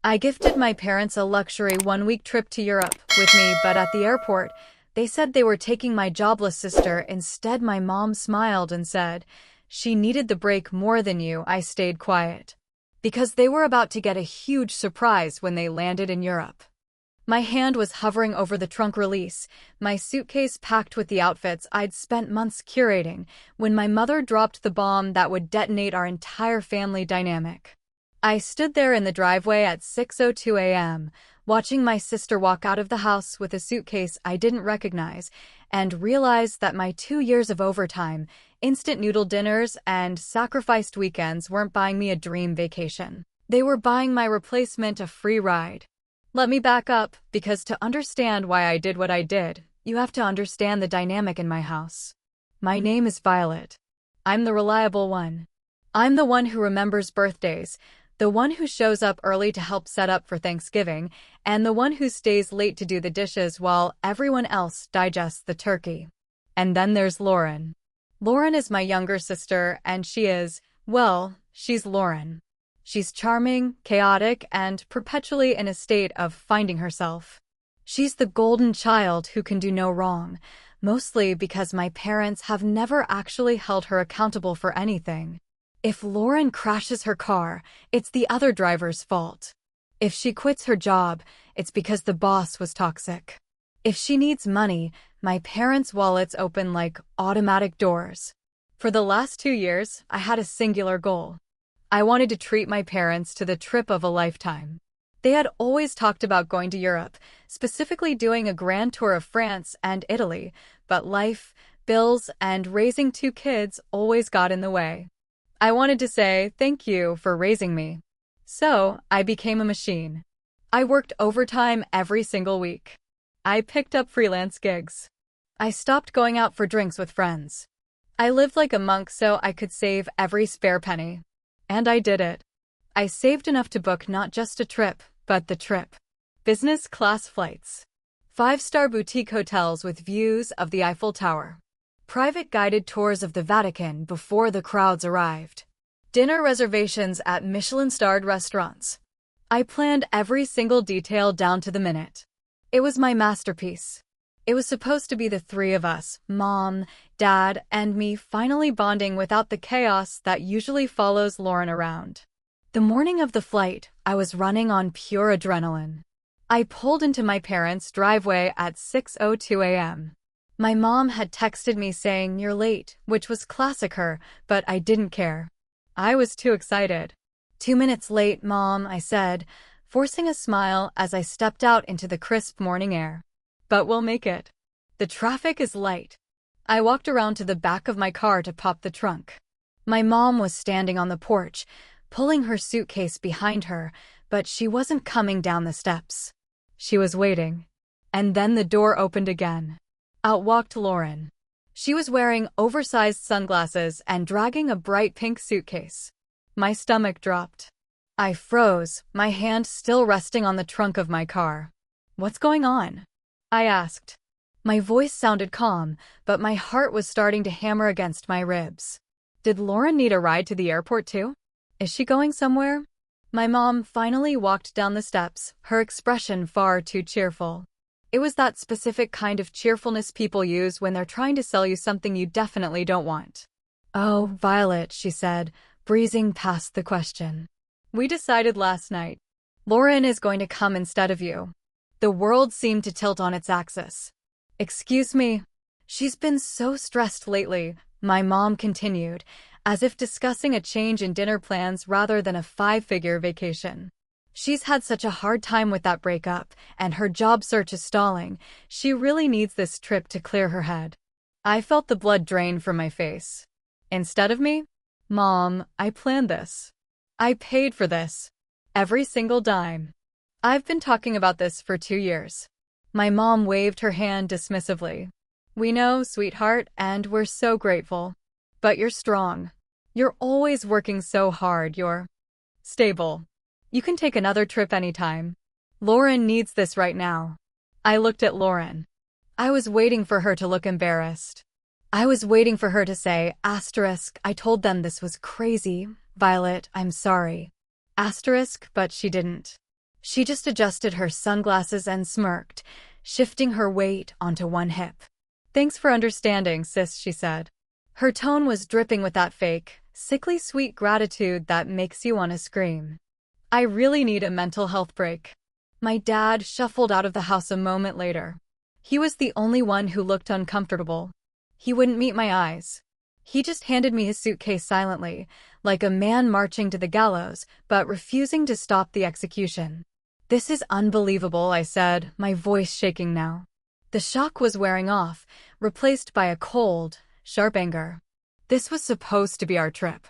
I gifted my parents a luxury one-week trip to Europe with me, but at the airport, they said they were taking my jobless sister. Instead, my mom smiled and said, "She needed the break more than you." I stayed quiet. Because they were about to get a huge surprise when they landed in Europe. My hand was hovering over the trunk release, my suitcase packed with the outfits I'd spent months curating, when my mother dropped the bomb that would detonate our entire family dynamic. I stood there in the driveway at 6:02 a.m., watching my sister walk out of the house with a suitcase I didn't recognize, and realized that my 2 years of overtime, instant noodle dinners, and sacrificed weekends weren't buying me a dream vacation. They were buying my replacement a free ride. Let me back up, because to understand why I did what I did, you have to understand the dynamic in my house. My name is Violet. I'm the reliable one. I'm the one who remembers birthdays, the one who shows up early to help set up for Thanksgiving, and the one who stays late to do the dishes while everyone else digests the turkey. And then there's Lauren. Lauren is my younger sister, and she's Lauren. She's charming, chaotic, and perpetually in a state of finding herself. She's the golden child who can do no wrong, mostly because my parents have never actually held her accountable for anything. If Lauren crashes her car, it's the other driver's fault. If she quits her job, it's because the boss was toxic. If she needs money, my parents' wallets open like automatic doors. For the last 2 years, I had a singular goal. I wanted to treat my parents to the trip of a lifetime. They had always talked about going to Europe, specifically doing a grand tour of France and Italy, but life, bills, and raising 2 kids always got in the way. I wanted to say thank you for raising me. So, I became a machine. I worked overtime every single week. I picked up freelance gigs. I stopped going out for drinks with friends. I lived like a monk so I could save every spare penny. And I did it. I saved enough to book not just a trip, but the trip. Business class flights. 5-star boutique hotels with views of the Eiffel Tower. Private guided tours of the Vatican before the crowds arrived. Dinner reservations at Michelin-starred restaurants. I planned every single detail down to the minute. It was my masterpiece. It was supposed to be the three of us, Mom, Dad, and me, finally bonding without the chaos that usually follows Lauren around. The morning of the flight, I was running on pure adrenaline. I pulled into my parents' driveway at 6:02 a.m. My mom had texted me saying, "You're late," which was classic her, but I didn't care. I was too excited. "2 minutes late, Mom," I said, forcing a smile as I stepped out into the crisp morning air. "But we'll make it. The traffic is light." I walked around to the back of my car to pop the trunk. My mom was standing on the porch, pulling her suitcase behind her, but she wasn't coming down the steps. She was waiting. And then the door opened again. Out walked Lauren. She was wearing oversized sunglasses and dragging a bright pink suitcase. My stomach dropped. I froze, my hand still resting on the trunk of my car. "What's going on?" I asked. My voice sounded calm, but my heart was starting to hammer against my ribs. Did Lauren need a ride to the airport too? Is she going somewhere? My mom finally walked down the steps, her expression far too cheerful. It was that specific kind of cheerfulness people use when they're trying to sell you something you definitely don't want. "Oh, Violet," she said, breezing past the question. "We decided last night. Lauren is going to come instead of you." The world seemed to tilt on its axis. "Excuse me." "She's been so stressed lately," my mom continued, as if discussing a change in dinner plans rather than a 5-figure vacation. "She's had such a hard time with that breakup, and her job search is stalling. She really needs this trip to clear her head." I felt the blood drain from my face. Instead of me? "Mom, I planned this. I paid for this. Every single dime. I've been talking about this for 2 years. My mom waved her hand dismissively. "We know, sweetheart, and we're so grateful. But you're strong. You're always working so hard. You're stable. You can take another trip anytime. Lauren needs this right now." I looked at Lauren. I was waiting for her to look embarrassed. I was waiting for her to say, "I told them this was crazy. Violet, I'm sorry." But she didn't. She just adjusted her sunglasses and smirked, shifting her weight onto one hip. "Thanks for understanding, sis," she said. Her tone was dripping with that fake, sickly sweet gratitude that makes you want to scream. I really need a mental health break. My dad shuffled out of the house a moment later. He was the only one who looked uncomfortable. He wouldn't meet my eyes. He just handed me his suitcase silently, like a man marching to the gallows, but refusing to stop the execution. "This is unbelievable," I said, my voice shaking now. The shock was wearing off, replaced by a cold, sharp anger. This was supposed to be our trip.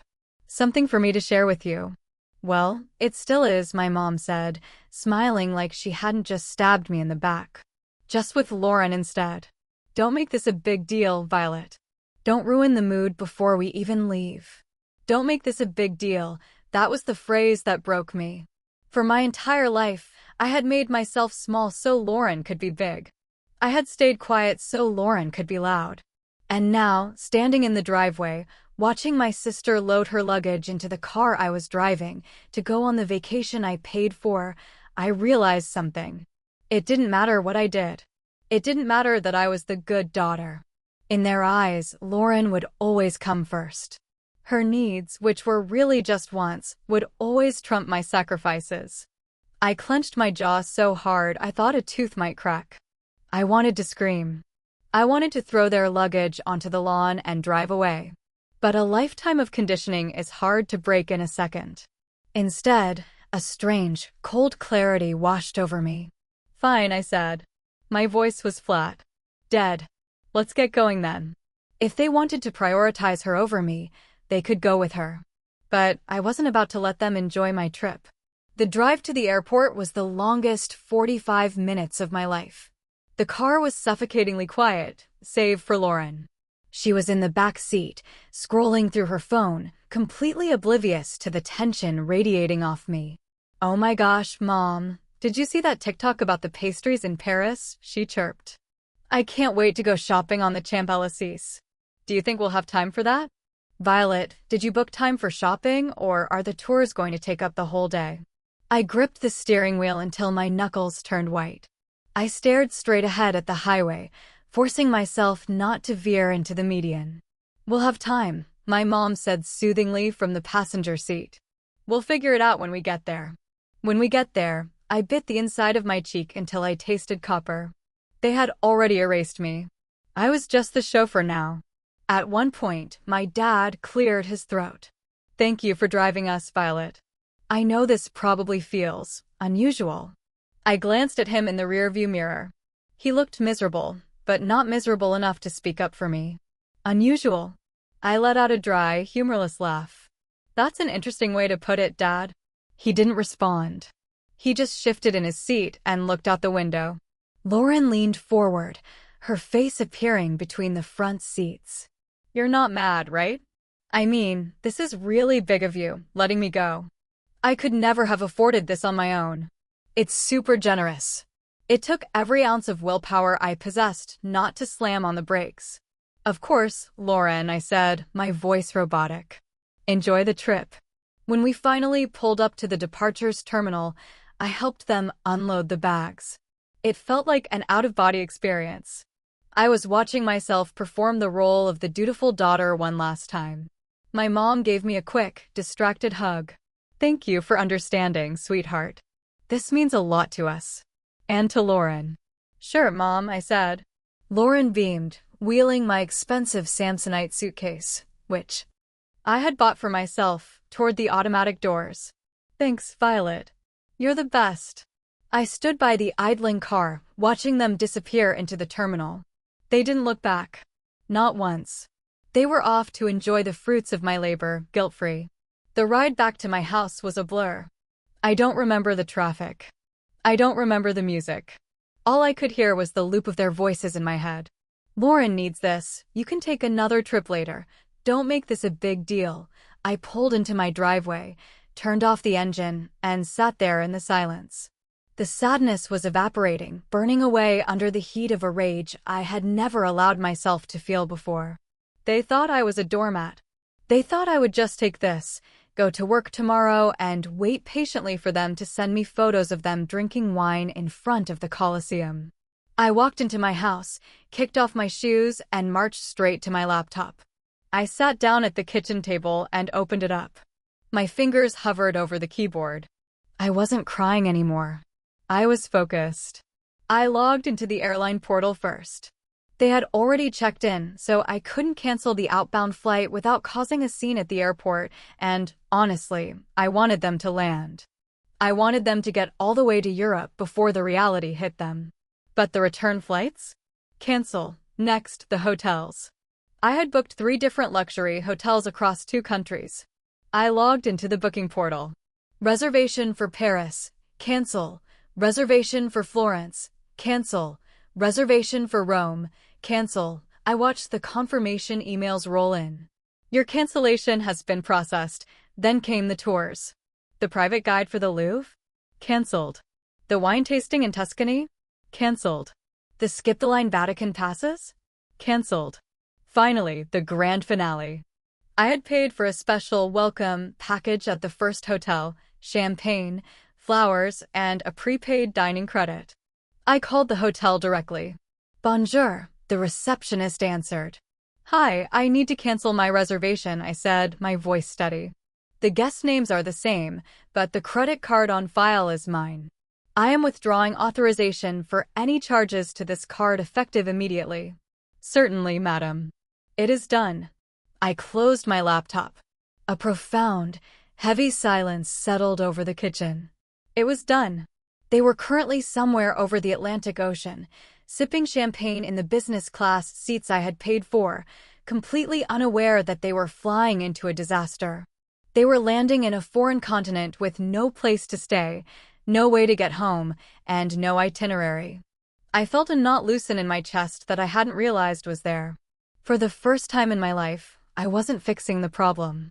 "Something for me to share with you." "Well, it still is," my mom said, smiling like she hadn't just stabbed me in the back. "Just with Lauren instead." "Don't make this a big deal, Violet. Don't ruin the mood before we even leave." "Don't make this a big deal," that was the phrase that broke me. For my entire life, I had made myself small so Lauren could be big. I had stayed quiet so Lauren could be loud. And now, standing in the driveway, watching my sister load her luggage into the car I was driving to go on the vacation I paid for, I realized something. It didn't matter what I did. It didn't matter that I was the good daughter. In their eyes, Lauren would always come first. Her needs, which were really just wants, would always trump my sacrifices. I clenched my jaw so hard I thought a tooth might crack. I wanted to scream. I wanted to throw their luggage onto the lawn and drive away. But a lifetime of conditioning is hard to break in a second. Instead, a strange, cold clarity washed over me. "Fine," I said. My voice was flat. "Dead. Let's get going then." If they wanted to prioritize her over me, they could go with her. But I wasn't about to let them enjoy my trip. The drive to the airport was the longest 45 minutes of my life. The car was suffocatingly quiet, save for Lauren. She was in the back seat, scrolling through her phone, completely oblivious to the tension radiating off me. "Oh my gosh, Mom, did you see that TikTok about the pastries in Paris?" she chirped. "I can't wait to go shopping on the Champs-Élysées. Do you think we'll have time for that?" "Violet, did you book time for shopping, or are the tours going to take up the whole day?" I gripped the steering wheel until my knuckles turned white. I stared straight ahead at the highway, forcing myself not to veer into the median. "We'll have time," my mom said soothingly from the passenger seat. "We'll figure it out when we get there." When we get there, I bit the inside of my cheek until I tasted copper. They had already erased me. I was just the chauffeur now. At one point, my dad cleared his throat. "Thank you for driving us, Violet. I know this probably feels unusual." I glanced at him in the rearview mirror. He looked miserable, but not miserable enough to speak up for me. "Unusual?" I let out a dry, humorless laugh. "That's an interesting way to put it, Dad." He didn't respond. He just shifted in his seat and looked out the window. Lauren leaned forward, her face appearing between the front seats. "You're not mad, right? I mean, this is really big of you, letting me go. I could never have afforded this on my own. It's super generous." It took every ounce of willpower I possessed not to slam on the brakes. "Of course, Lauren," I said, my voice robotic. "Enjoy the trip." When we finally pulled up to the departures terminal, I helped them unload the bags. It felt like an out-of-body experience. I was watching myself perform the role of the dutiful daughter one last time. My mom gave me a quick, distracted hug. "Thank you for understanding, sweetheart. This means a lot to us." And to Lauren. "Sure, Mom," I said. Lauren beamed, wheeling my expensive Samsonite suitcase, which I had bought for myself, toward the automatic doors. "Thanks, Violet. You're the best." I stood by the idling car, watching them disappear into the terminal. They didn't look back. Not once. They were off to enjoy the fruits of my labor, guilt-free. The ride back to my house was a blur. I don't remember the traffic. I don't remember the music. All I could hear was the loop of their voices in my head. "Lauren needs this. You can take another trip later. Don't make this a big deal." I pulled into my driveway, turned off the engine, and sat there in the silence. The sadness was evaporating, burning away under the heat of a rage I had never allowed myself to feel before. They thought I was a doormat. They thought I would just take this, go to work tomorrow, and wait patiently for them to send me photos of them drinking wine in front of the Colosseum. I walked into my house, kicked off my shoes, and marched straight to my laptop. I sat down at the kitchen table and opened it up. My fingers hovered over the keyboard. I wasn't crying anymore. I was focused. I logged into the airline portal first. They had already checked in, so I couldn't cancel the outbound flight without causing a scene at the airport, and, honestly, I wanted them to land. I wanted them to get all the way to Europe before the reality hit them. But the return flights? Cancel. Next, the hotels. I had booked 3 different luxury hotels across 2 countries. I logged into the booking portal. Reservation for Paris. Cancel. Reservation for Florence. Cancel. Reservation for Rome. Cancel. I watched the confirmation emails roll in. Your cancellation has been processed. Then came the tours. The private guide for the Louvre? Cancelled. The wine tasting in Tuscany? Cancelled. The skip-the-line Vatican passes? Cancelled. Finally, the grand finale. I had paid for a special welcome package at the first hotel, champagne, flowers, and a prepaid dining credit. I called the hotel directly. Bonjour, the receptionist answered. Hi, I need to cancel my reservation, I said, my voice steady. The guest names are the same, but the credit card on file is mine. I am withdrawing authorization for any charges to this card effective immediately. Certainly, madam. It is done. I closed my laptop. A profound, heavy silence settled over the kitchen. It was done. They were currently somewhere over the Atlantic Ocean, sipping champagne in the business class seats I had paid for, completely unaware that they were flying into a disaster. They were landing in a foreign continent with no place to stay, no way to get home, and no itinerary. I felt a knot loosen in my chest that I hadn't realized was there. For the first time in my life, I wasn't fixing the problem.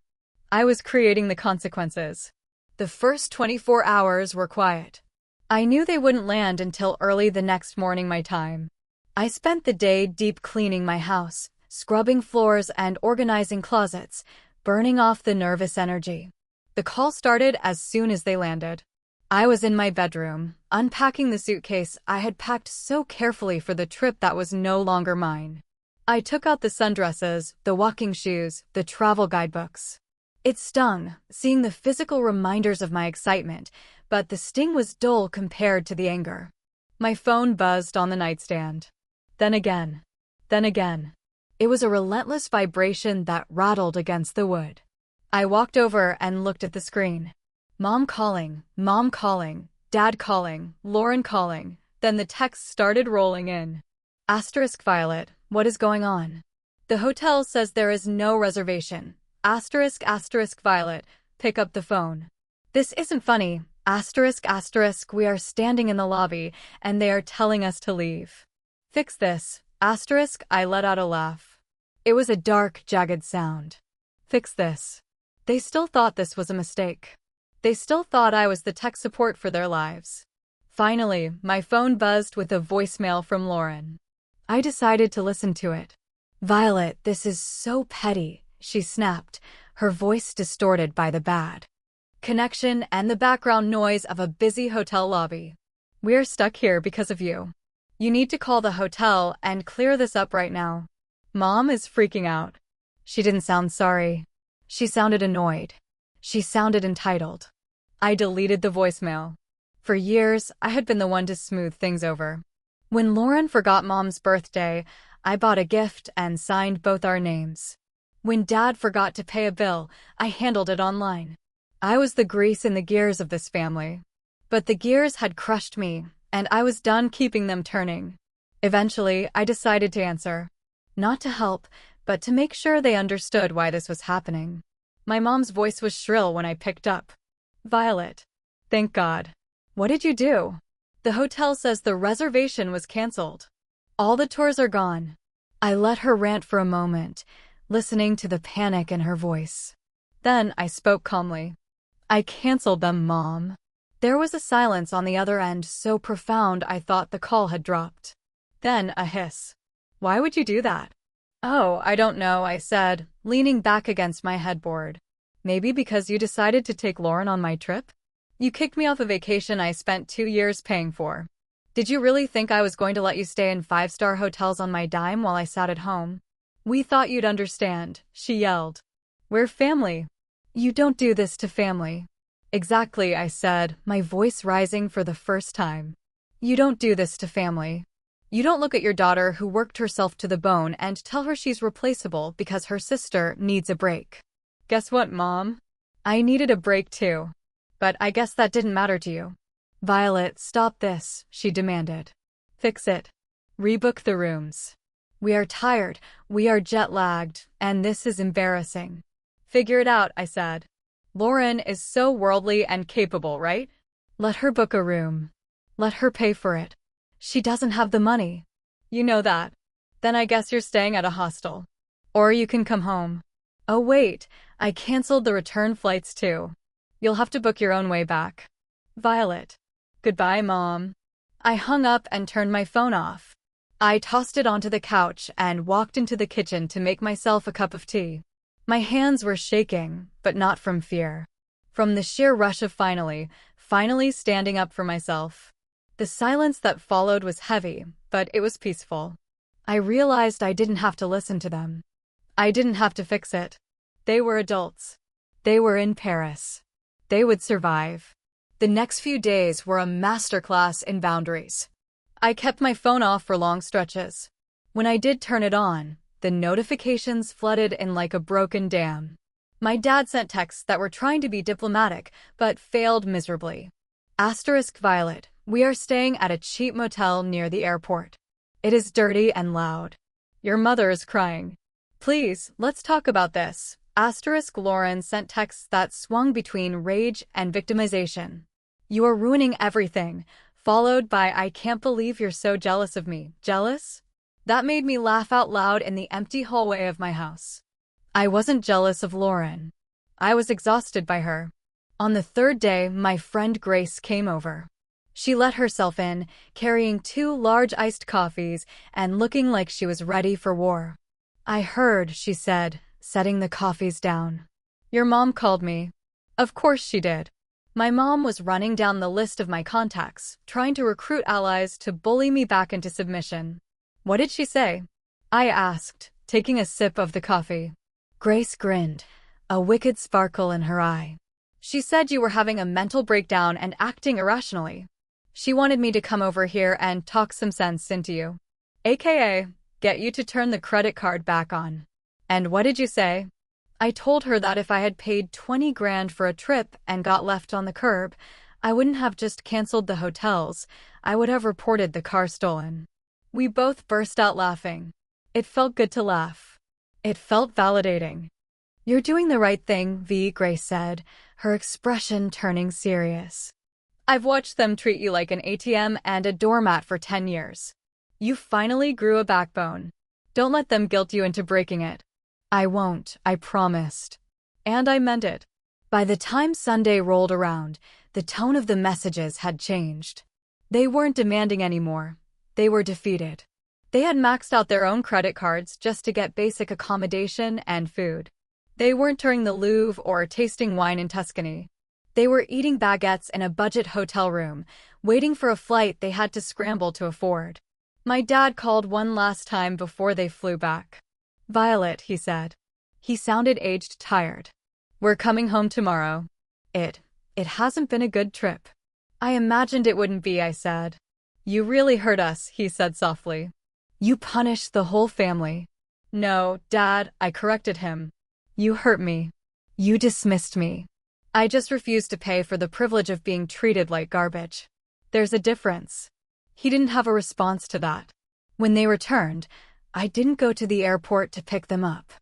I was creating the consequences. The first 24 hours were quiet. I knew they wouldn't land until early the next morning my time. I spent the day deep cleaning my house, scrubbing floors and organizing closets, burning off the nervous energy. The call started as soon as they landed. I was in my bedroom, unpacking the suitcase I had packed so carefully for the trip that was no longer mine. I took out the sundresses, the walking shoes, the travel guidebooks. It stung, seeing the physical reminders of my excitement, but the sting was dull compared to the anger. My phone buzzed on the nightstand. Then again. Then again. It was a relentless vibration that rattled against the wood. I walked over and looked at the screen. Mom calling, Dad calling, Lauren calling. Then the text started rolling in. Asterisk Violet, what is going on? The hotel says there is no reservation. Asterisk Violet, pick up the phone. This isn't funny. Asterisk, we are standing in the lobby, and they are telling us to leave. Fix this. Asterisk, I let out a laugh. It was a dark, jagged sound. Fix this. They still thought this was a mistake. They still thought I was the tech support for their lives. Finally, my phone buzzed with a voicemail from Lauren. I decided to listen to it. Violet, this is so petty, she snapped, her voice distorted by the bad connection and the background noise of a busy hotel lobby. We're stuck here because of you. You need to call the hotel and clear this up right now. Mom is freaking out. She didn't sound sorry. She sounded annoyed. She sounded entitled. I deleted the voicemail. For years, I had been the one to smooth things over. When Lauren forgot Mom's birthday, I bought a gift and signed both our names. When Dad forgot to pay a bill, I handled it online. I was the grease in the gears of this family. But the gears had crushed me, and I was done keeping them turning. Eventually, I decided to answer. Not to help, but to make sure they understood why this was happening. My mom's voice was shrill when I picked up. Violet. Thank God. What did you do? The hotel says the reservation was canceled. All the tours are gone. I let her rant for a moment, listening to the panic in her voice. Then I spoke calmly. I canceled them, Mom. There was a silence on the other end so profound I thought the call had dropped. Then a hiss. Why would you do that? Oh, I don't know, I said, leaning back against my headboard. Maybe because you decided to take Lauren on my trip? You kicked me off a vacation I spent 2 years paying for. Did you really think I was going to let you stay in five-star hotels on my dime while I sat at home? We thought you'd understand, she yelled. We're family. You don't do this to family. Exactly, I said, my voice rising for the first time. You don't do this to family. You don't look at your daughter who worked herself to the bone and tell her she's replaceable because her sister needs a break. Guess what, Mom? I needed a break too. But I guess that didn't matter to you. Violet, stop this, she demanded. Fix it. Rebook the rooms. We are tired, we are jet-lagged, and this is embarrassing. Figure it out, I said. Lauren is so worldly and capable, right? Let her book a room. Let her pay for it. She doesn't have the money. You know that. Then I guess you're staying at a hostel. Or you can come home. Oh wait, I canceled the return flights too. You'll have to book your own way back. Violet. Goodbye, Mom. I hung up and turned my phone off. I tossed it onto the couch and walked into the kitchen to make myself a cup of tea. My hands were shaking, but not from fear. From the sheer rush of finally standing up for myself. The silence that followed was heavy, but it was peaceful. I realized I didn't have to listen to them. I didn't have to fix it. They were adults. They were in Paris. They would survive. The next few days were a masterclass in boundaries. I kept my phone off for long stretches. When I did turn it on, the notifications flooded in like a broken dam. My dad sent texts that were trying to be diplomatic, but failed miserably. Violet, we are staying at a cheap motel near the airport. It is dirty and loud. Your mother is crying. Please, let's talk about this. Lauren sent texts that swung between rage and victimization. You are ruining everything, followed by I can't believe you're so jealous of me. Jealous? That made me laugh out loud in the empty hallway of my house. I wasn't jealous of Lauren. I was exhausted by her. On the third day, my friend Grace came over. She let herself in, carrying 2 large iced coffees and looking like she was ready for war. I heard, she said, setting the coffees down. Your mom called me. Of course she did. My mom was running down the list of my contacts, trying to recruit allies to bully me back into submission. What did she say? I asked, taking a sip of the coffee. Grace grinned, a wicked sparkle in her eye. She said you were having a mental breakdown and acting irrationally. She wanted me to come over here and talk some sense into you. AKA, get you to turn the credit card back on. And what did you say? I told her that if I had paid 20 grand for a trip and got left on the curb, I wouldn't have just canceled the hotels, I would have reported the car stolen. We both burst out laughing. It felt good to laugh. It felt validating. You're doing the right thing, Grace said, her expression turning serious. I've watched them treat you like an ATM and a doormat for 10 years. You finally grew a backbone. Don't let them guilt you into breaking it. I won't, I promised. And I meant it. By the time Sunday rolled around, the tone of the messages had changed. They weren't demanding anymore. They were defeated. They had maxed out their own credit cards just to get basic accommodation and food. They weren't touring the Louvre or tasting wine in Tuscany. They were eating baguettes in a budget hotel room, waiting for a flight they had to scramble to afford. My dad called one last time before they flew back. Violet, he said. He sounded aged tired. We're coming home tomorrow. It hasn't been a good trip. I imagined it wouldn't be, I said. You really hurt us, he said softly. You punished the whole family. No, Dad, I corrected him. You hurt me. You dismissed me. I just refused to pay for the privilege of being treated like garbage. There's a difference. He didn't have a response to that. When they returned, I didn't go to the airport to pick them up.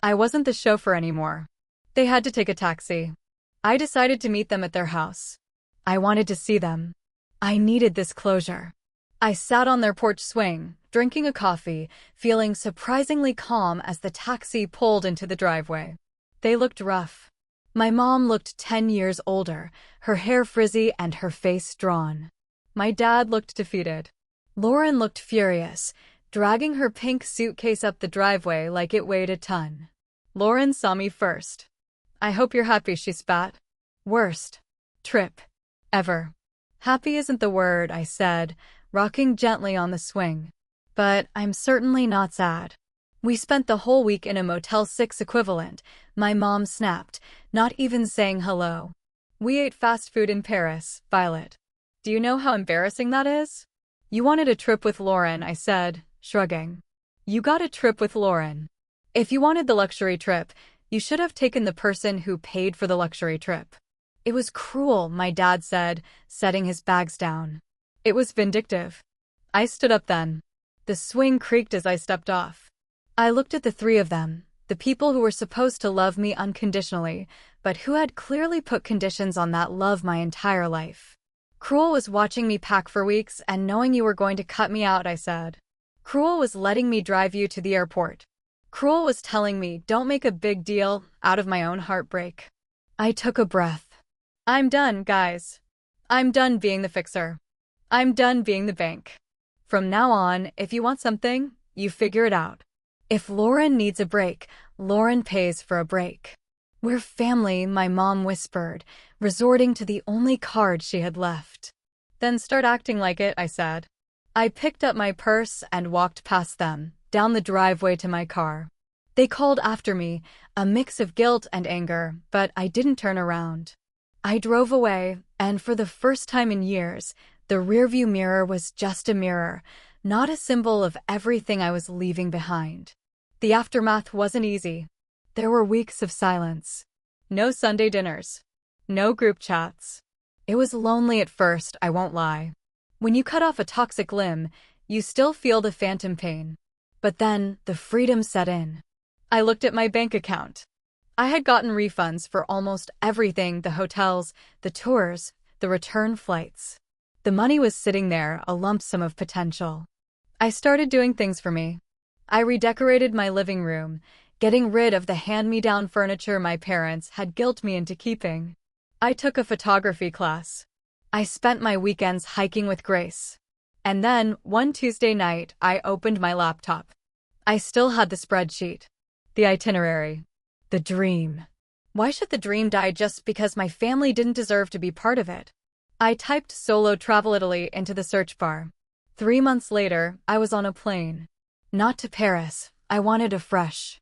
I wasn't the chauffeur anymore. They had to take a taxi. I decided to meet them at their house. I wanted to see them. I needed this closure. I sat on their porch swing, drinking a coffee, feeling surprisingly calm as the taxi pulled into the driveway. They looked rough. My mom looked 10 years older, her hair frizzy and her face drawn. My dad looked defeated. Lauren looked furious, dragging her pink suitcase up the driveway like it weighed a ton. Lauren saw me first. I hope you're happy, she spat. Worst trip ever. Happy isn't the word, I said, rocking gently on the swing. But I'm certainly not sad. We spent the whole week in a Motel 6 equivalent, my mom snapped, not even saying hello. We ate fast food in Paris, Violet. Do you know how embarrassing that is? You wanted a trip with Lauren, I said, shrugging. You got a trip with Lauren. If you wanted the luxury trip, you should have taken the person who paid for the luxury trip. It was cruel, my dad said, setting his bags down. It was vindictive. I stood up then. The swing creaked as I stepped off. I looked at the three of them, the people who were supposed to love me unconditionally, but who had clearly put conditions on that love my entire life. Cruel was watching me pack for weeks and knowing you were going to cut me out, I said. Cruel was letting me drive you to the airport. Cruel was telling me, don't make a big deal out of my own heartbreak. I took a breath. I'm done, guys. I'm done being the fixer. I'm done being the bank. From now on, if you want something, you figure it out. If Lauren needs a break, Lauren pays for a break. We're family, my mom whispered, resorting to the only card she had left. Then start acting like it, I said. I picked up my purse and walked past them, down the driveway to my car. They called after me, a mix of guilt and anger, but I didn't turn around. I drove away, and for the first time in years, the rearview mirror was just a mirror, not a symbol of everything I was leaving behind. The aftermath wasn't easy. There were weeks of silence. No Sunday dinners. No group chats. It was lonely at first, I won't lie. When you cut off a toxic limb, you still feel the phantom pain. But then, the freedom set in. I looked at my bank account. I had gotten refunds for almost everything, the hotels, the tours, the return flights. The money was sitting there, a lump sum of potential. I started doing things for me. I redecorated my living room, getting rid of the hand-me-down furniture my parents had guilted me into keeping. I took a photography class. I spent my weekends hiking with Grace. And then, one Tuesday night, I opened my laptop. I still had the spreadsheet. The itinerary. The dream. Why should the dream die just because my family didn't deserve to be part of it? I typed solo travel Italy into the search bar. 3 months later, I was on a plane. Not to Paris. I wanted a fresh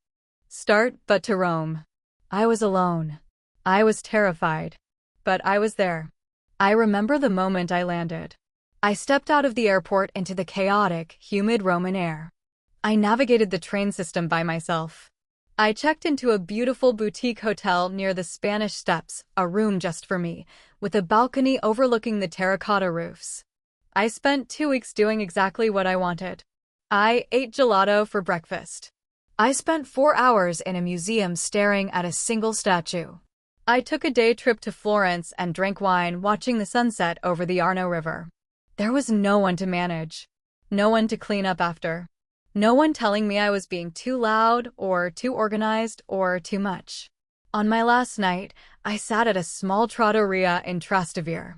start, but to Rome. I was alone. I was terrified. But I was there. I remember the moment I landed. I stepped out of the airport into the chaotic, humid Roman air. I navigated the train system by myself. I checked into a beautiful boutique hotel near the Spanish Steps, a room just for me, with a balcony overlooking the terracotta roofs. I spent 2 weeks doing exactly what I wanted. I ate gelato for breakfast. I spent 4 hours in a museum staring at a single statue. I took a day trip to Florence and drank wine watching the sunset over the Arno River. There was no one to manage. No one to clean up after. No one telling me I was being too loud or too organized or too much. On my last night, I sat at a small trattoria in Trastevere.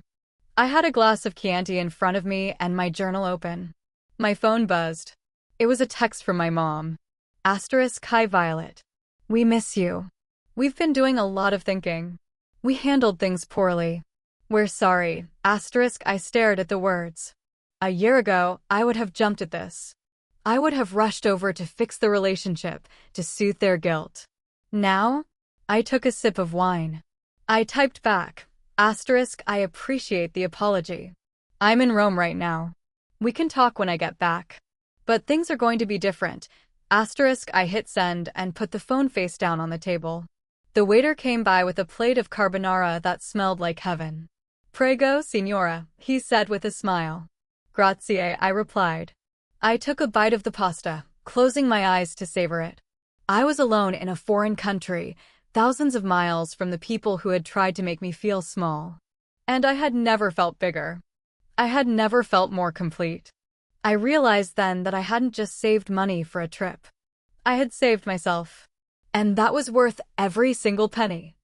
I had a glass of Chianti in front of me and my journal open. My phone buzzed. It was a text from my mom. *Hi Violet. We miss you. We've been doing a lot of thinking. We handled things poorly. We're sorry. I stared at the words. A year ago, I would have jumped at this. I would have rushed over to fix the relationship, to soothe their guilt. Now, I took a sip of wine. I typed back, I appreciate the apology. I'm in Rome right now. We can talk when I get back. But things are going to be different. I hit send and put the phone face down on the table. The waiter came by with a plate of carbonara that smelled like heaven. Prego, signora, he said with a smile. Grazie, I replied. I took a bite of the pasta, closing my eyes to savor it. I was alone in a foreign country, thousands of miles from the people who had tried to make me feel small. And I had never felt bigger. I had never felt more complete. I realized then that I hadn't just saved money for a trip. I had saved myself. And that was worth every single penny.